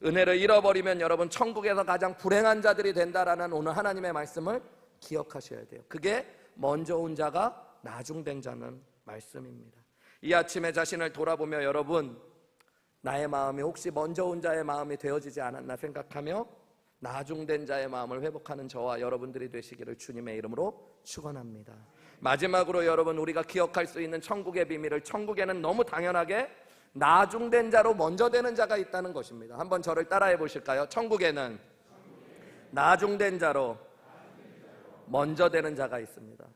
은혜를 잃어버리면 여러분, 천국에서 가장 불행한 자들이 된다라는 오늘 하나님의 말씀을 기억하셔야 돼요. 그게 먼저 온 자가 나중된 자는 말씀입니다. 이 아침에 자신을 돌아보며 여러분, 나의 마음이 혹시 먼저 온 자의 마음이 되어지지 않았나 생각하며 나중된 자의 마음을 회복하는 저와 여러분들이 되시기를 주님의 이름으로 축원합니다. 마지막으로 여러분, 우리가 기억할 수 있는 천국의 비밀을, 천국에는 너무 당연하게 나중된 자로 먼저 되는 자가 있다는 것입니다. 한번 저를 따라해 보실까요? 천국에는 나중된 자로 먼저 되는 자가 있습니다.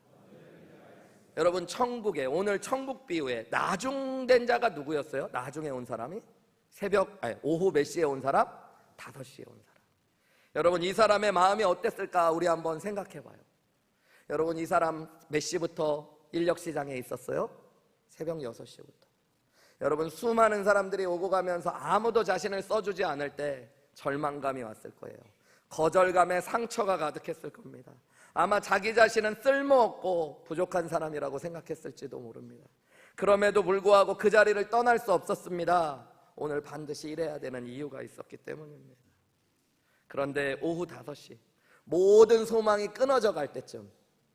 여러분, 천국에, 오늘 천국 비유에 나중된 자가 누구였어요? 나중에 온 사람이? 오후 몇 시에 온 사람? 5시에 온 사람. 여러분, 이 사람의 마음이 어땠을까? 우리 한번 생각해 봐요. 여러분, 이 사람 몇 시부터 인력시장에 있었어요? 새벽 6시부터. 여러분, 수많은 사람들이 오고 가면서 아무도 자신을 써주지 않을 때 절망감이 왔을 거예요. 거절감에 상처가 가득했을 겁니다. 아마 자기 자신은 쓸모없고 부족한 사람이라고 생각했을지도 모릅니다. 그럼에도 불구하고 그 자리를 떠날 수 없었습니다. 오늘 반드시 일해야 되는 이유가 있었기 때문입니다. 그런데 오후 5시, 모든 소망이 끊어져 갈 때쯤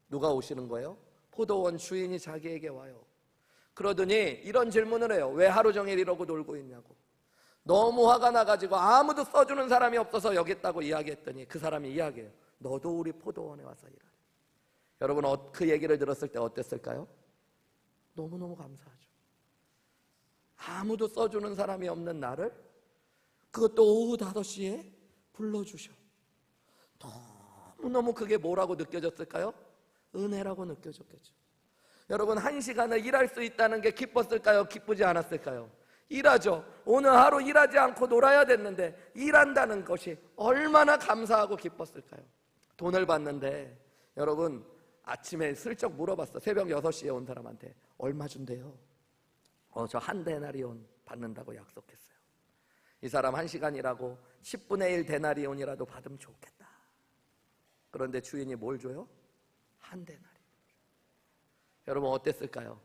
누가 오시는 거예요? 포도원 주인이 자기에게 와요. 그러더니 이런 질문을 해요. 왜 하루 종일 이러고 놀고 있냐고. 너무 화가 나가지고 아무도 써주는 사람이 없어서 여기 있다고 이야기했더니 그 사람이 이야기해요. 너도 우리 포도원에 와서 일하래. 여러분, 그 얘기를 들었을 때 어땠을까요? 너무너무 감사하죠. 아무도 써주는 사람이 없는 나를 그것도 오후 5시에 불러주셔. 너무너무 그게 뭐라고 느껴졌을까요? 은혜라고 느껴졌겠죠. 여러분, 1시간을 일할 수 있다는 게 기뻤을까요? 기쁘지 않았을까요? 일하죠. 오늘 하루 일하지 않고 놀아야 됐는데 일한다는 것이 얼마나 감사하고 기뻤을까요? 돈을 받는데 여러분, 아침에 슬쩍 물어봤어. 새벽 6시에 온 사람한테 얼마 준대요? 저 한 데나리온 받는다고 약속했어요. 이 사람 1시간 일하고 10분의 1 데나리온이라도 받으면 좋겠다. 그런데 주인이 뭘 줘요? 한 데나리온. 여러분, 어땠을까요?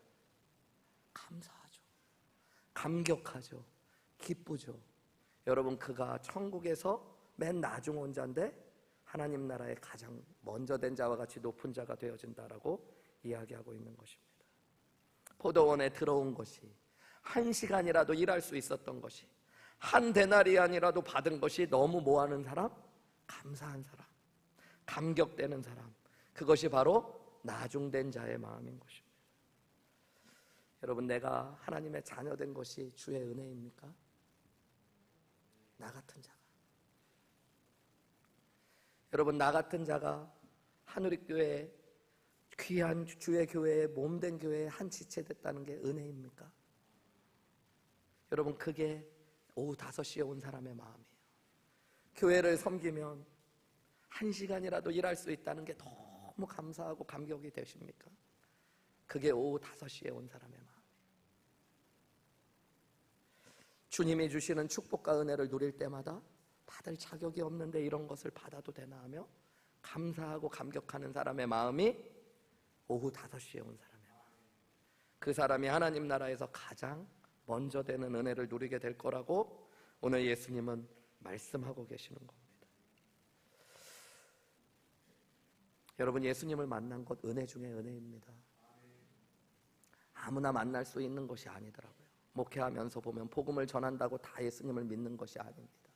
감사하죠. 감격하죠. 기쁘죠. 여러분, 그가 천국에서 맨 나중 온 자인데 하나님 나라의 가장 먼저 된 자와 같이 높은 자가 되어진다라고 이야기하고 있는 것입니다. 포도원에 들어온 것이 1시간이라도 일할 수 있었던 것이 한 데나리안이라도 받은 것이 너무 뭐하는 사람? 감사한 사람, 감격되는 사람, 그것이 바로 나중된 자의 마음인 것입니다. 여러분, 내가 하나님의 자녀된 것이 주의 은혜입니까? 나 같은 자가, 여러분, 나 같은 자가 한우리교회 귀한 주의 교회의 몸된 교회의 한 지체 됐다는 게 은혜입니까? 여러분, 그게 오후 5시에 온 사람의 마음이에요. 교회를 섬기면 1시간이라도 일할 수 있다는 게 너무 감사하고 감격이 되십니까? 그게 오후 5시에 온 사람의 마음이에요. 주님이 주시는 축복과 은혜를 누릴 때마다 받을 자격이 없는데 이런 것을 받아도 되나 하며 감사하고 감격하는 사람의 마음이 오후 5시에 온 사람의 마음, 그 사람이 하나님 나라에서 가장 먼저 되는 은혜를 누리게 될 거라고 오늘 예수님은 말씀하고 계시는 겁니다. 여러분, 예수님을 만난 것 은혜 중에 은혜입니다. 아무나 만날 수 있는 것이 아니더라고요. 목회하면서 보면 복음을 전한다고 다 예수님을 믿는 것이 아닙니다.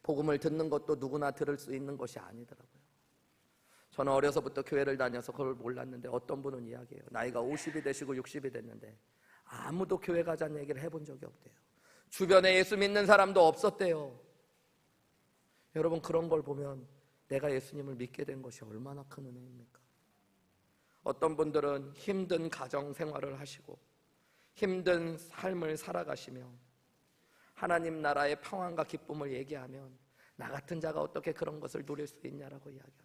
복음을 듣는 것도 누구나 들을 수 있는 것이 아니더라고요. 저는 어려서부터 교회를 다녀서 그걸 몰랐는데 어떤 분은 이야기해요. 나이가 50이 되시고 60이 됐는데 아무도 교회 가자는 얘기를 해본 적이 없대요. 주변에 예수 믿는 사람도 없었대요. 여러분, 그런 걸 보면 내가 예수님을 믿게 된 것이 얼마나 큰 은혜입니까? 어떤 분들은 힘든 가정 생활을 하시고 힘든 삶을 살아가시며 하나님 나라의 평안과 기쁨을 얘기하면 나 같은 자가 어떻게 그런 것을 누릴 수 있냐라고 이야기합니다.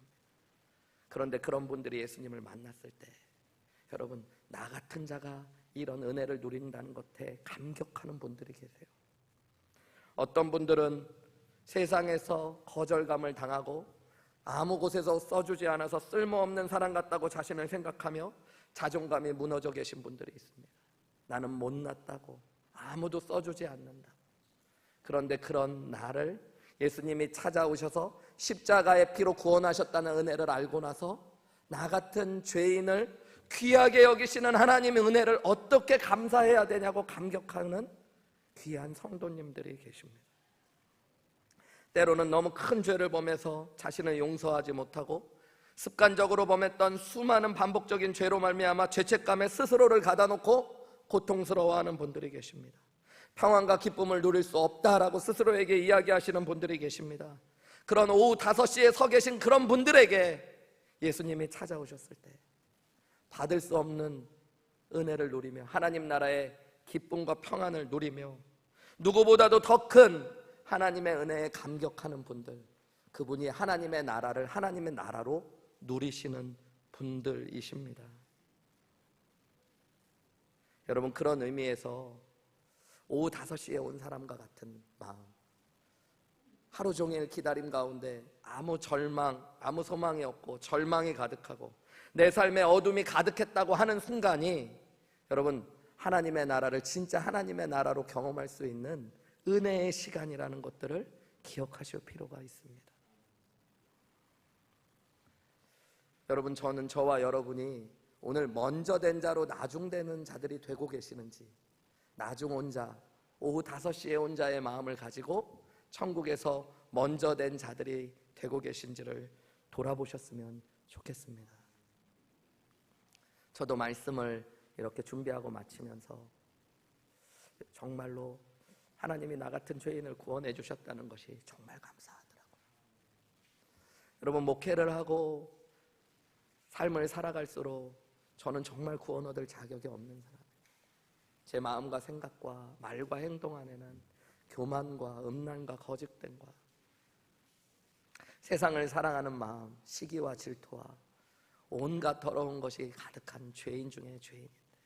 그런데 그런 분들이 예수님을 만났을 때 여러분, 나 같은 자가 이런 은혜를 누린다는 것에 감격하는 분들이 계세요. 어떤 분들은 세상에서 거절감을 당하고 아무 곳에서 써주지 않아서 쓸모없는 사람 같다고 자신을 생각하며 자존감이 무너져 계신 분들이 있습니다. 나는 못났다고, 아무도 써주지 않는다. 그런데 그런 나를 예수님이 찾아오셔서 십자가의 피로 구원하셨다는 은혜를 알고 나서 나 같은 죄인을 귀하게 여기시는 하나님의 은혜를 어떻게 감사해야 되냐고 감격하는 귀한 성도님들이 계십니다. 때로는 너무 큰 죄를 범해서 자신을 용서하지 못하고 습관적으로 범했던 수많은 반복적인 죄로 말미암아 죄책감에 스스로를 가다놓고 고통스러워하는 분들이 계십니다. 평안과 기쁨을 누릴 수 없다라고 스스로에게 이야기하시는 분들이 계십니다. 그런 오후 5시에 서 계신 그런 분들에게 예수님이 찾아오셨을 때 받을 수 없는 은혜를 누리며 하나님 나라의 기쁨과 평안을 누리며 누구보다도 더 큰 하나님의 은혜에 감격하는 분들, 그분이 하나님의 나라를 하나님의 나라로 누리시는 분들이십니다. 여러분, 그런 의미에서 오후 5시에 온 사람과 같은 마음, 하루 종일 기다림 가운데 아무 절망, 아무 소망이 없고 절망이 가득하고 내 삶에 어둠이 가득했다고 하는 순간이 여러분, 하나님의 나라를 진짜 하나님의 나라로 경험할 수 있는 은혜의 시간이라는 것들을 기억하실 필요가 있습니다. 여러분, 저는 저와 여러분이 오늘 먼저 된 자로 나중되는 자들이 되고 계시는지, 나중 온 자, 오후 5시에 온 자의 마음을 가지고 천국에서 먼저 된 자들이 되고 계신지를 돌아보셨으면 좋겠습니다. 저도 말씀을 이렇게 준비하고 마치면서 정말로 하나님이 나 같은 죄인을 구원해 주셨다는 것이 정말 감사하더라고요. 여러분, 목회를 하고 삶을 살아갈수록 저는 정말 구원 얻을 자격이 없는 사람이에요. 제 마음과 생각과 말과 행동 안에는 교만과 음란과 거짓됨과 세상을 사랑하는 마음, 시기와 질투와 온갖 더러운 것이 가득한 죄인 중에 죄인인데,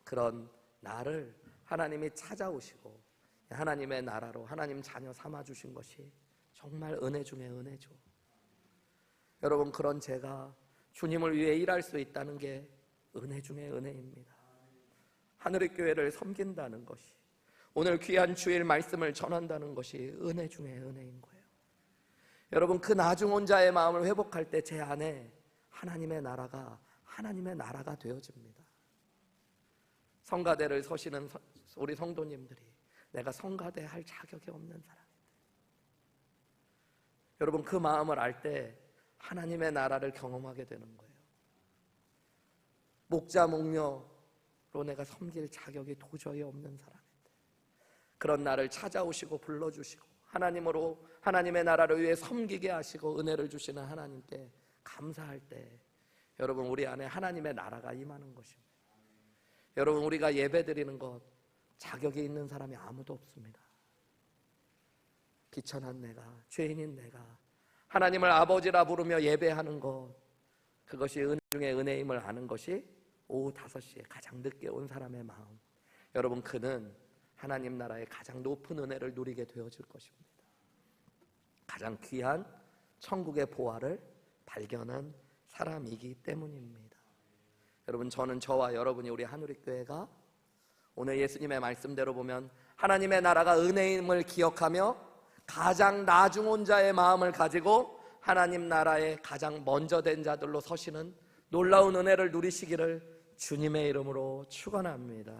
그런 나를 하나님이 찾아오시고 하나님의 나라로 하나님 자녀 삼아주신 것이 정말 은혜 중에 은혜죠. 여러분, 그런 제가 주님을 위해 일할 수 있다는 게 은혜 중에 은혜입니다. 하늘의 교회를 섬긴다는 것이, 오늘 귀한 주일 말씀을 전한다는 것이 은혜 중에 은혜인 거예요. 여러분, 그 나중 혼자의 마음을 회복할 때 제 안에 하나님의 나라가 되어집니다. 성가대를 서시는 우리 성도님들이 내가 성가대 할 자격이 없는 사람인데, 여러분, 그 마음을 알 때 하나님의 나라를 경험하게 되는 거예요. 목자 목녀로 내가 섬길 자격이 도저히 없는 사람인데, 그런 나를 찾아오시고 불러주시고 하나님의 나라를 위해 섬기게 하시고 은혜를 주시는 하나님께 감사할 때, 여러분, 우리 안에 하나님의 나라가 임하는 것입니다. 여러분, 우리가 예배드리는 것 자격이 있는 사람이 아무도 없습니다. 비천한 내가, 죄인인 내가 하나님을 아버지라 부르며 예배하는 것, 그것이 은혜 중에 은혜임을 아는 것이 오후 5시에 가장 늦게 온 사람의 마음. 여러분, 그는 하나님 나라의 가장 높은 은혜를 누리게 되어질 것입니다. 가장 귀한 천국의 보화를 발견한 사람이기 때문입니다. 여러분, 저는 저와 여러분이 우리 한우리교회가 오늘 예수님의 말씀대로 보면 하나님의 나라가 은혜임을 기억하며 가장 나중온 자의 마음을 가지고 하나님 나라에 가장 먼저 된 자들로 서시는 놀라운 은혜를 누리시기를 주님의 이름으로 축원합니다.